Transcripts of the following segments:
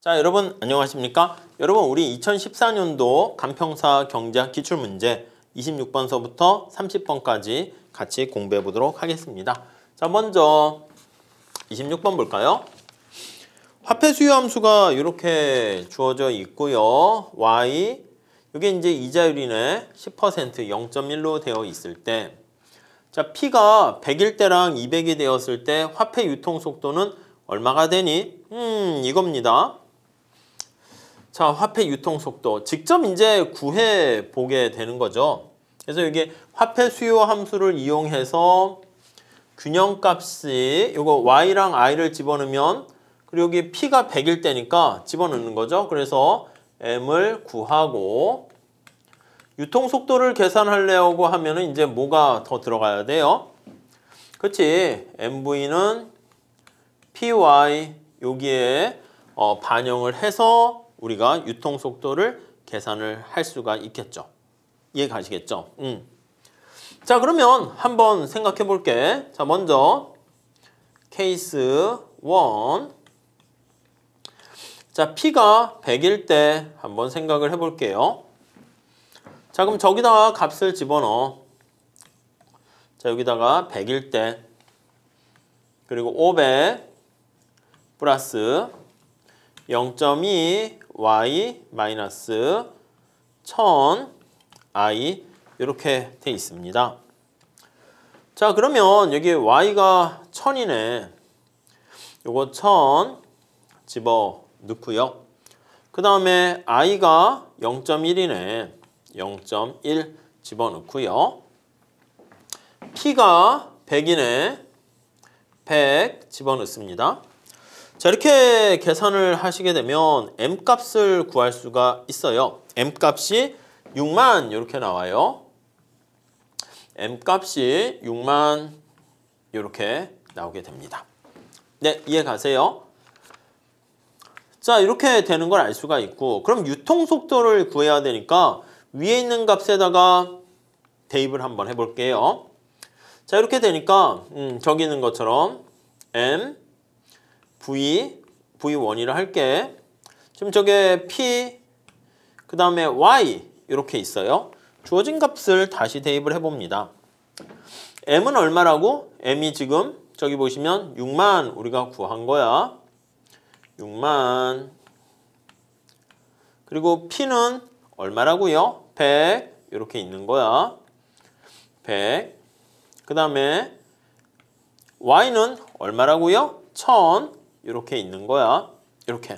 자, 여러분 안녕하십니까? 여러분 우리 2014년도 간평사 경제학 기출문제 26번서부터 30번까지 같이 공부해 보도록 하겠습니다. 자, 먼저 26번 볼까요? 화폐 수요 함수가 이렇게 주어져 있고요. y 이게 이제 이자율이네. 10% 0.1로 되어 있을 때 자, P가 100일 때랑 200이 되었을 때 화폐 유통 속도는 얼마가 되니? 이겁니다. 자, 화폐 유통 속도 직접 이제 구해 보게 되는 거죠. 그래서 이게 화폐 수요 함수를 이용해서 균형값이 이거 y랑 i를 집어넣으면 그리고 여기 p가 100일 때니까 집어넣는 거죠. 그래서 m을 구하고 유통 속도를 계산하려고 하면은 이제 뭐가 더 들어가야 돼요? 그렇지. mv는 py 여기에 반영을 해서 우리가 유통 속도를 계산을 할 수가 있겠죠. 이해 가시겠죠? 자, 그러면 한번 생각해 볼게. 자, 먼저 케이스 1. 자, P가 100일 때 한번 생각을 해 볼게요. 자, 그럼 저기다가 값을 집어넣어. 자, 여기다가 100일 때 그리고 500 플러스 0.2 y 마이너스 1000 i 이렇게 돼 있습니다. 자, 그러면 여기 y가 1000이네. 요거 1000 집어 넣고요. 그 다음에 i가 0.1이네. 0.1 집어 넣고요. p가 100이네. 100 집어 넣습니다. 자, 이렇게 계산을 하시게 되면 m값을 구할 수가 있어요. m값이 6만 이렇게 나와요. m값이 6만 이렇게 나오게 됩니다. 네, 이해 가세요? 자, 이렇게 되는 걸 알 수가 있고 그럼 유통 속도를 구해야 되니까 위에 있는 값에다가 대입을 한번 해볼게요. 자, 이렇게 되니까 저기 있는 것처럼 m V1이라 할게. 지금 저게 P, 그 다음에 Y 이렇게 있어요. 주어진 값을 다시 대입을 해봅니다. M은 얼마라고? M이 지금 저기 보시면 6만 우리가 구한 거야. 6만. 그리고 P는 얼마라고요? 100 이렇게 있는 거야. 100. 그 다음에 Y는 얼마라고요? 1000 이렇게 있는 거야. 이렇게.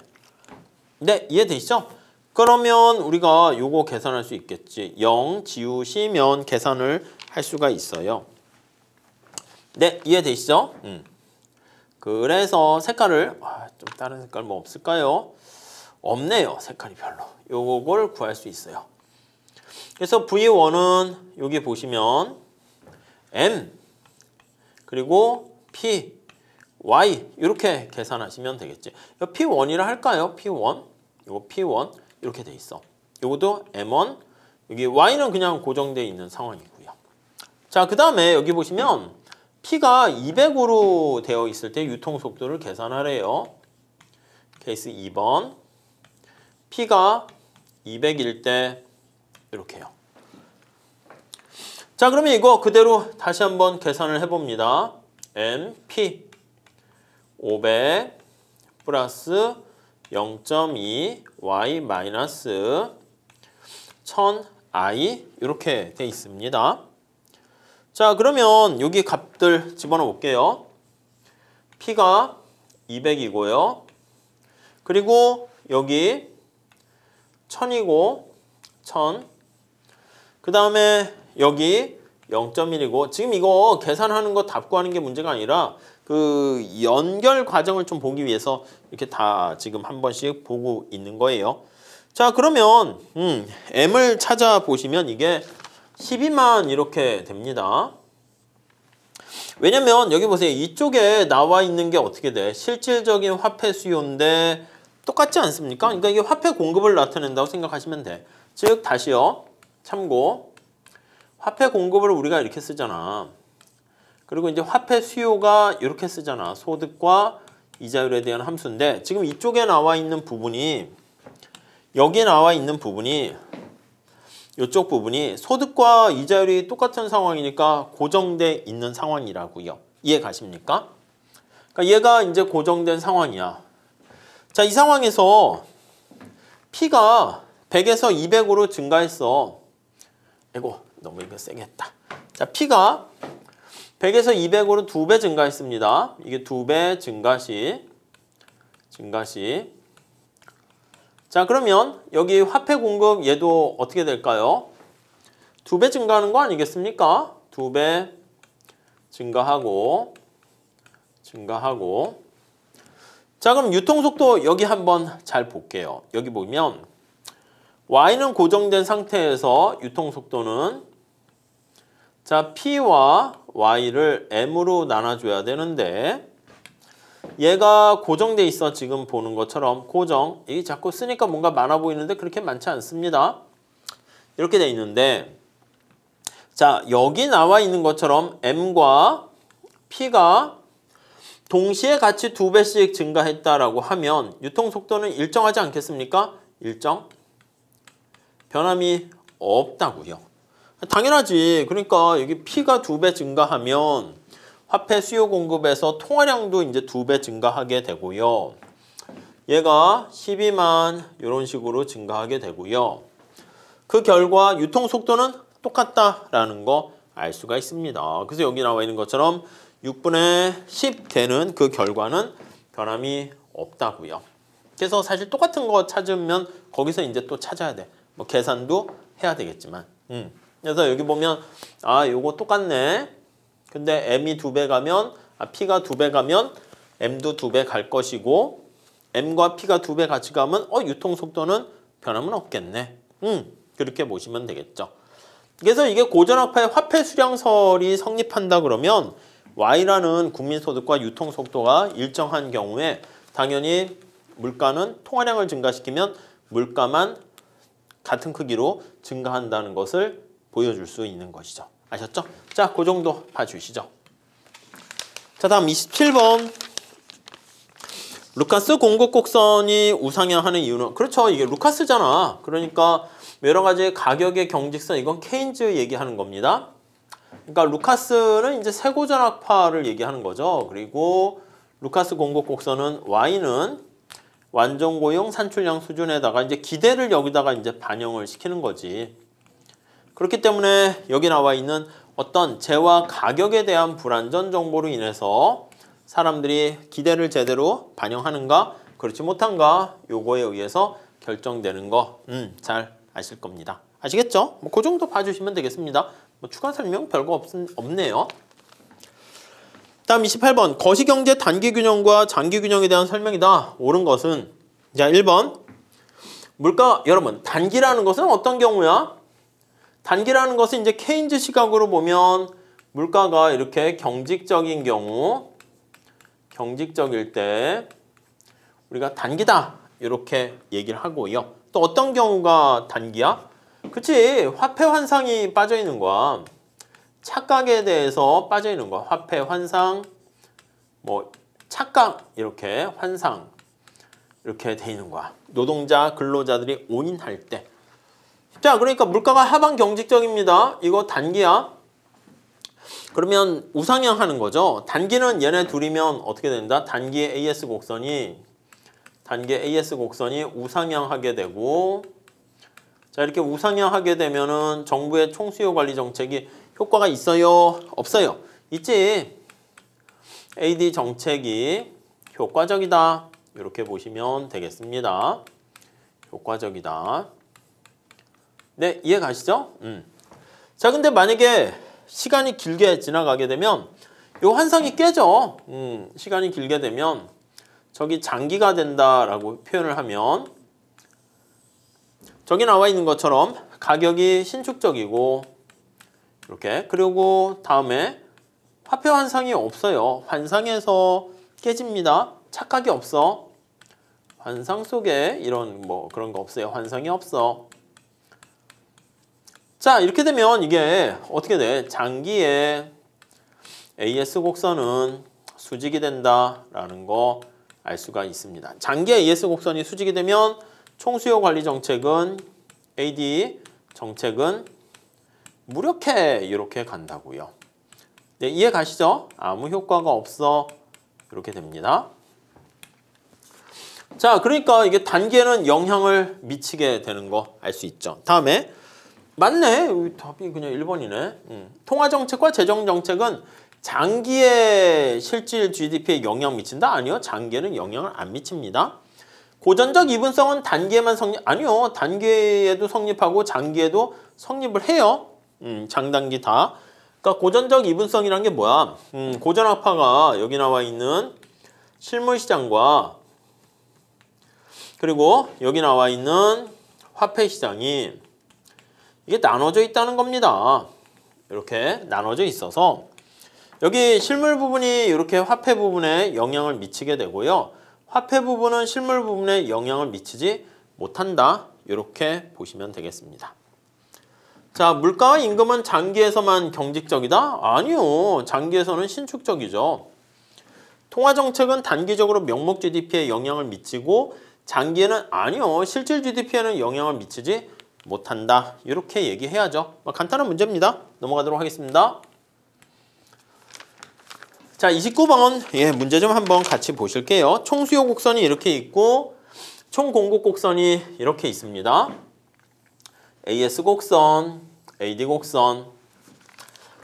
네, 이해되시죠? 그러면 우리가 요거 계산할 수 있겠지. 0 지우시면 계산을 할 수가 있어요. 네, 이해되시죠? 그래서 색깔을 좀 다른 색깔 뭐 없을까요? 없네요. 색깔이 별로. 요걸 구할 수 있어요. 그래서 V1은 여기 보시면 M 그리고 P y 이렇게 계산하시면 되겠지. P1이라 할까요? P1. 이거 P1 이렇게 돼 있어. 이것도 M1. 여기 y는 그냥 고정되어 있는 상황이고요. 자, 그 다음에 여기 보시면 P가 200으로 되어 있을 때 유통 속도를 계산하래요. 케이스 2번. P가 200일 때 이렇게요. 자, 그러면 이거 그대로 다시 한번 계산을 해봅니다. M, P 500 플러스 0.2 y 마이너스 1000 i 이렇게 돼 있습니다. 자, 그러면 여기 값들 집어넣어 볼게요. P가 200이고요. 그리고 여기 1000이고 1000. 그 다음에 여기 0.1이고 지금 이거 계산하는 거 답 구하는 게 문제가 아니라 그 연결 과정을 좀 보기 위해서 이렇게 다 지금 한 번씩 보고 있는 거예요. 자, 그러면 M을 찾아보시면 이게 12만 이렇게 됩니다. 왜냐면 여기 보세요. 이쪽에 나와 있는 게 어떻게 돼? 실질적인 화폐 수요인데 똑같지 않습니까? 그러니까 이게 화폐 공급을 나타낸다고 생각하시면 돼. 즉 다시요. 참고. 화폐 공급을 우리가 이렇게 쓰잖아. 그리고 이제 화폐 수요가 이렇게 쓰잖아. 소득과 이자율에 대한 함수인데 지금 이쪽에 나와 있는 부분이 여기에 나와 있는 부분이 이쪽 부분이 소득과 이자율이 똑같은 상황이니까 고정돼 있는 상황이라고요. 이해 가십니까? 그러니까 얘가 이제 고정된 상황이야. 자, 이 상황에서 P가 100에서 200으로 증가했어. 아이고, 너무 이거 세게 했다. 자, P가 100에서 200으로 2배 증가했습니다. 이게 2배 증가시. 자, 그러면 여기 화폐 공급 얘도 어떻게 될까요? 2배 증가하는 거 아니겠습니까? 2배 증가하고. 자, 그럼 유통속도 여기 한번 잘 볼게요. 여기 보면 Y는 고정된 상태에서 유통속도는 자, P와 Y를 M으로 나눠줘야 되는데 얘가 고정돼 있어. 지금 보는 것처럼 고정. 이게 자꾸 쓰니까 뭔가 많아 보이는데 그렇게 많지 않습니다. 이렇게 돼 있는데 자, 여기 나와 있는 것처럼 M과 P가 동시에 같이 2배씩 증가했다라고 하면 유통속도는 일정하지 않겠습니까? 일정. 변함이 없다고요. 당연하지. 그러니까 여기 P가 2배 증가하면 화폐 수요 공급에서 통화량도 이제 2배 증가하게 되고요. 얘가 12만 이런 식으로 증가하게 되고요. 그 결과 유통속도는 똑같다라는 거 알 수가 있습니다. 그래서 여기 나와 있는 것처럼 6분의 10 되는 그 결과는 변함이 없다고요. 그래서 사실 똑같은 거 찾으면 거기서 이제 또 찾아야 돼. 뭐 계산도 해야 되겠지만. 그래서 여기 보면 아, 요거 똑같네. 근데 M이 2배 가면 P가 2배 가면 M도 2배 갈 것이고 M과 P가 2배 같이 가면 유통속도는 변함은 없겠네. 그렇게 보시면 되겠죠. 그래서 이게 고전화폐 화폐 수량설이 성립한다 그러면 Y라는 국민소득과 유통속도가 일정한 경우에 당연히 물가는 통화량을 증가시키면 물가만 같은 크기로 증가한다는 것을 보여줄 수 있는 것이죠. 아셨죠? 자, 그 정도 봐주시죠. 자, 다음 27번. 루카스 공급 곡선이 우상향하는 이유는 그렇죠. 이게 루카스잖아. 그러니까 여러 가지 가격의 경직선 이건 케인즈 얘기하는 겁니다. 그러니까 루카스는 이제 세고전학파를 얘기하는 거죠. 그리고 루카스 공급 곡선은 Y는 완전 고용 산출량 수준에다가 이제 기대를 여기다가 이제 반영을 시키는 거지. 그렇기 때문에 여기 나와 있는 어떤 재화 가격에 대한 불안전 정보로 인해서 사람들이 기대를 제대로 반영하는가 그렇지 못한가 요거에 의해서 결정되는 거 잘 아실 겁니다. 아시겠죠? 뭐 그 정도 봐주시면 되겠습니다. 뭐 추가 설명 별거 없네요. 다음 28번 거시경제 단기균형과 장기균형에 대한 설명이다. 옳은 것은 자 1번 물가 여러분 단기라는 것은 어떤 경우야? 단기라는 것은 이제 케인즈 시각으로 보면 물가가 이렇게 경직적인 경우 경직적일 때 우리가 단기다 이렇게 얘기를 하고요. 또 어떤 경우가 단기야? 그치 화폐 환상이 빠져 있는 거야. 착각에 대해서 빠져 있는 거야. 화폐 환상 뭐 착각 이렇게 환상 이렇게 돼 있는 거야. 노동자 근로자들이 온인할 때. 자 그러니까 물가가 하방 경직적입니다. 이거 단기야. 그러면 우상향하는 거죠. 단기는 얘네 둘이면 어떻게 된다? 단기의 AS 곡선이 우상향하게 되고 자 이렇게 우상향하게 되면은 정부의 총수요 관리 정책이 효과가 있어요? 없어요? 있지. AD 정책이 효과적이다. 이렇게 보시면 되겠습니다. 효과적이다. 네, 이해 가시죠? 자, 근데 만약에 시간이 길게 지나가게 되면 이 환상이 깨져. 시간이 길게 되면 저기 장기가 된다라고 표현을 하면 저기 나와 있는 것처럼 가격이 신축적이고 이렇게 그리고 다음에 화폐 환상이 없어요. 환상에서 깨집니다. 착각이 없어. 환상 속에 이런 뭐 그런 거 없어요. 환상이 없어. 자 이렇게 되면 이게 어떻게 돼? 장기에 AS 곡선은 수직이 된다라는 거 알 수가 있습니다. 장기 AS 곡선이 수직이 되면 총수요 관리 정책은 AD 정책은 무력해 이렇게 간다고요. 네, 이해 가시죠? 아무 효과가 없어 이렇게 됩니다. 자, 그러니까 이게 단기에는 영향을 미치게 되는 거 알 수 있죠. 다음에 맞네. 답이 그냥 1번이네. 통화정책과 재정정책은 장기에 실질 GDP에 영향 미친다? 아니요. 장기에는 영향을 안 미칩니다. 고전적 이분성은 단기에만 아니요. 단기에도 성립하고 장기에도 성립을 해요. 장단기 다. 그러니까 고전적 이분성이란 게 뭐야? 고전학파가 여기 나와 있는 실물시장과 그리고 여기 나와 있는 화폐시장이 이게 나눠져 있다는 겁니다. 이렇게 나눠져 있어서 여기 실물 부분이 이렇게 화폐 부분에 영향을 미치게 되고요. 화폐 부분은 실물 부분에 영향을 미치지 못한다. 이렇게 보시면 되겠습니다. 자, 물가와 임금은 장기에서만 경직적이다? 아니요. 장기에서는 신축적이죠. 통화정책은 단기적으로 명목 GDP에 영향을 미치고 장기에는 아니요. 실질 GDP에는 영향을 미치지 못한다. 이렇게 얘기해야죠. 간단한 문제입니다. 넘어가도록 하겠습니다. 자, 29번 문제 좀 한번 같이 보실게요. 총수요 곡선이 이렇게 있고 총공급 곡선이 이렇게 있습니다. AS 곡선, AD 곡선.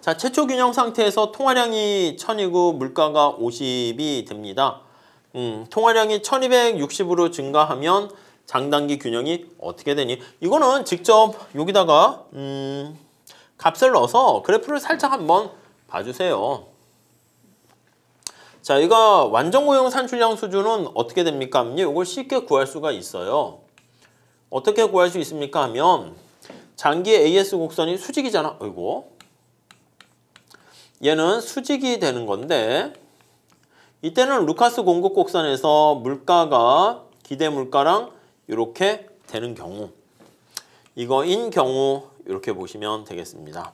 자, 최초 균형 상태에서 통화량이 1000이고 물가가 50이 됩니다. 통화량이 1260으로 증가하면 장단기 균형이 어떻게 되니? 이거는 직접 여기다가 값을 넣어서 그래프를 살짝 한번 봐주세요. 자, 이거 완전 고용 산출량 수준은 어떻게 됩니까? 하면 이걸 쉽게 구할 수가 있어요. 어떻게 구할 수 있습니까? 하면 장기 AS 곡선이 수직이잖아. 어이고. 얘는 수직이 되는 건데 이때는 루카스 공급 곡선에서 물가가 기대 물가랑 이렇게 되는 경우 이거인 경우 이렇게 보시면 되겠습니다.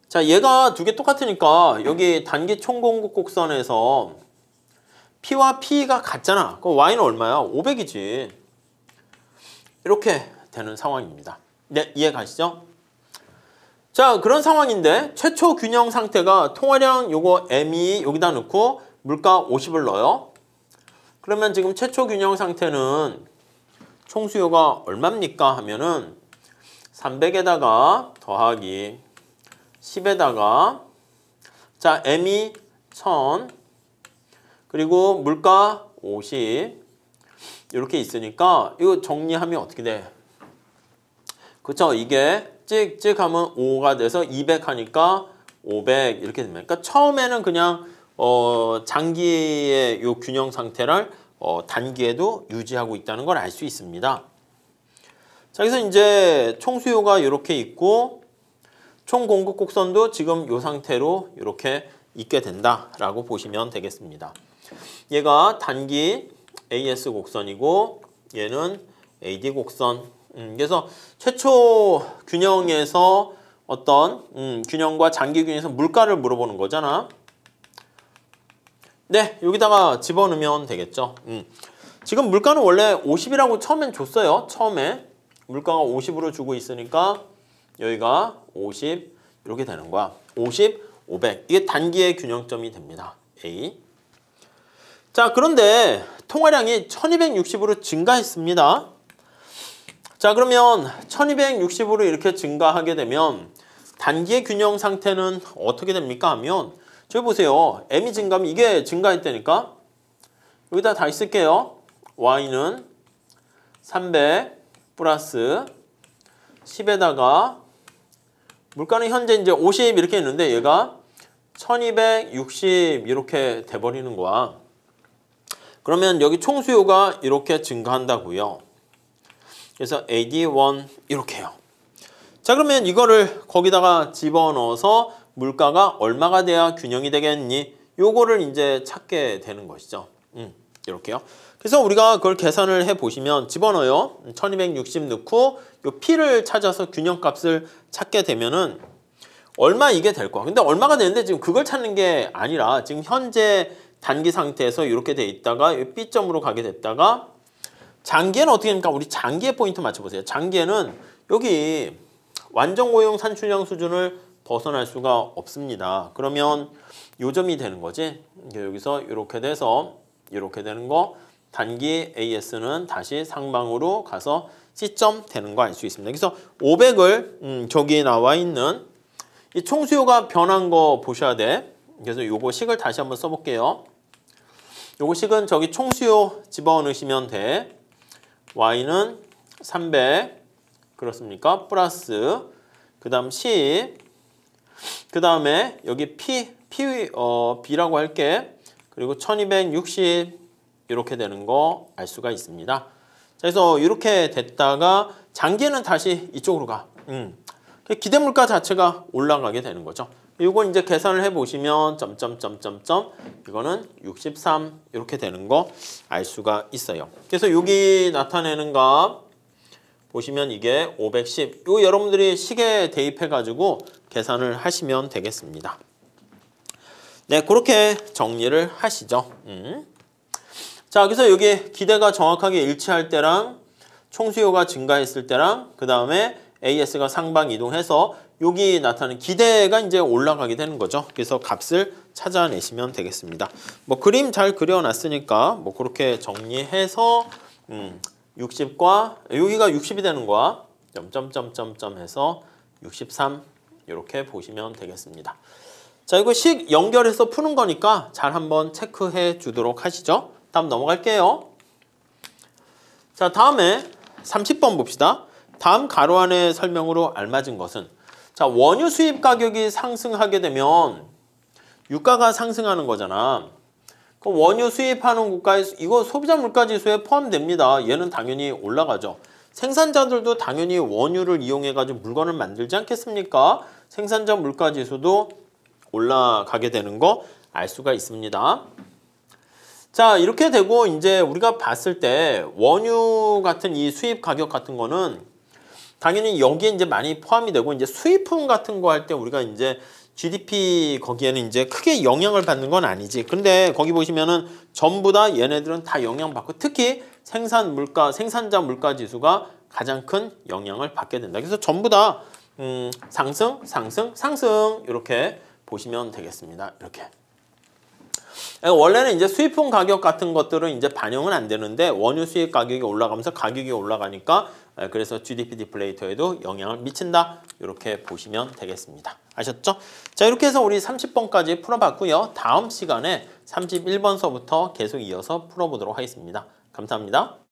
자, 얘가 두 개 똑같으니까 여기 단기 총공급 곡선에서 P와 P가 같잖아. 그럼 Y는 얼마야? 500이지. 이렇게 되는 상황입니다. 네, 이해 가시죠? 자, 그런 상황인데 최초 균형 상태가 통화량 요거 M이 여기다 넣고 물가 50을 넣어요. 그러면 지금 최초 균형 상태는 총수요가 얼마입니까? 하면은 300에다가 더하기 10에다가 자, M이 1000 그리고 물가 50 이렇게 있으니까 이거 정리하면 어떻게 돼? 그쵸? 이게 찍찍 하면 5가 돼서 200 하니까 500 이렇게 됩니다. 그러니까 처음에는 그냥 장기의 요 균형 상태를 단기에도 유지하고 있다는 걸 알 수 있습니다. 자, 그래서 이제 총수요가 이렇게 있고 총 공급 곡선도 지금 이 상태로 이렇게 있게 된다라고 보시면 되겠습니다. 얘가 단기 AS 곡선이고 얘는 AD 곡선. 그래서 최초 균형에서 어떤 균형과 장기 균형에서 물가를 물어보는 거잖아. 네, 여기다가 집어넣으면 되겠죠. 지금 물가는 원래 50이라고 처음엔 줬어요. 처음에 물가가 50으로 주고 있으니까 여기가 50 이렇게 되는 거야. 50, 500 이게 단기의 균형점이 됩니다. A. 자, 그런데 통화량이 1260으로 증가했습니다. 자, 그러면 1260으로 이렇게 증가하게 되면 단기의 균형 상태는 어떻게 됩니까? 하면 저기 보세요. M이 증가하면 이게 증가했다니까 여기다 다시 쓸게요. Y는 300 플러스 10에다가 물가는 현재 이제 50 이렇게 있는데 얘가 1260 이렇게 돼버리는 거야. 그러면 여기 총수요가 이렇게 증가한다고요. 그래서 AD1 이렇게 해요. 자, 그러면 이거를 거기다가 집어넣어서 물가가 얼마가 돼야 균형이 되겠니? 요거를 이제 찾게 되는 것이죠. 이렇게요. 그래서 우리가 그걸 계산을 해보시면 집어넣어요. 1260 넣고 요 P를 찾아서 균형값을 찾게 되면은 얼마 이게 될 거야. 근데 얼마가 되는데 지금 그걸 찾는 게 아니라 지금 현재 단기 상태에서 이렇게 돼 있다가 B점으로 가게 됐다가 장기에는 어떻게 됩니까? 우리 장기의 포인트 맞춰보세요. 장기에는 여기 완전 고용 산출량 수준을 벗어날 수가 없습니다. 그러면 요점이 되는 거지. 여기서 이렇게 돼서 이렇게 되는 거 단기 AS는 다시 상방으로 가서 C점 되는 거 알 수 있습니다. 그래서 500을 저기 나와 있는 이 총수요가 변한 거 보셔야 돼. 그래서 요거 식을 다시 한번 써볼게요. 요거 식은 저기 총수요 집어넣으시면 돼. Y는 300 그렇습니까? 플러스 그 다음 10 그 다음에 여기 B라고 할게. 그리고 1260 이렇게 되는 거 알 수가 있습니다. 그래서 이렇게 됐다가 장기는 다시 이쪽으로 가. 기대 물가 자체가 올라가게 되는 거죠. 이거 이제 계산을 해보시면 점점점점점 이거는 63 이렇게 되는 거 알 수가 있어요. 그래서 여기 나타내는 값 보시면 이게 510. 이거 여러분들이 식에 대입해가지고 계산을 하시면 되겠습니다. 네, 그렇게 정리를 하시죠. 자, 그래서 여기 기대가 정확하게 일치할 때랑 총수요가 증가했을 때랑 그 다음에 AS가 상방 이동해서 여기 나타나는 기대가 이제 올라가게 되는 거죠. 그래서 값을 찾아내시면 되겠습니다. 뭐 그림 잘 그려놨으니까 뭐 그렇게 정리해서 60과 여기가 60이 되는 거야. 점점점점점 해서 63 이렇게 보시면 되겠습니다. 자, 이거 식 연결해서 푸는 거니까 잘 한번 체크해 주도록 하시죠. 다음 넘어갈게요. 자, 다음에 30번 봅시다. 다음 가로 안의 설명으로 알맞은 것은 자, 원유 수입 가격이 상승하게 되면 유가가 상승하는 거잖아. 그럼 원유 수입하는 국가에 이거 소비자 물가 지수에 포함됩니다. 얘는 당연히 올라가죠. 생산자들도 당연히 원유를 이용해 가지고 물건을 만들지 않겠습니까? 생산자 물가 지수도 올라가게 되는 거 알 수가 있습니다. 자, 이렇게 되고 이제 우리가 봤을 때 원유 같은 이 수입 가격 같은 거는 당연히 여기에 이제 많이 포함이 되고 이제 수입품 같은 거 할 때 우리가 이제 GDP 거기에는 이제 크게 영향을 받는 건 아니지. 근데 거기 보시면은 전부 다 얘네들은 다 영향받고 특히 생산자 물가 지수가 가장 큰 영향을 받게 된다. 그래서 전부 다 상승, 상승, 상승 이렇게 보시면 되겠습니다. 이렇게. 원래는 이제 수입품 가격 같은 것들은 이제 반영은 안 되는데 원유 수입 가격이 올라가면서 가격이 올라가니까 그래서 GDP 디플레이터에도 영향을 미친다. 이렇게 보시면 되겠습니다. 아셨죠? 자, 이렇게 해서 우리 30번까지 풀어봤고요. 다음 시간에 31번서부터 계속 이어서 풀어보도록 하겠습니다. 감사합니다.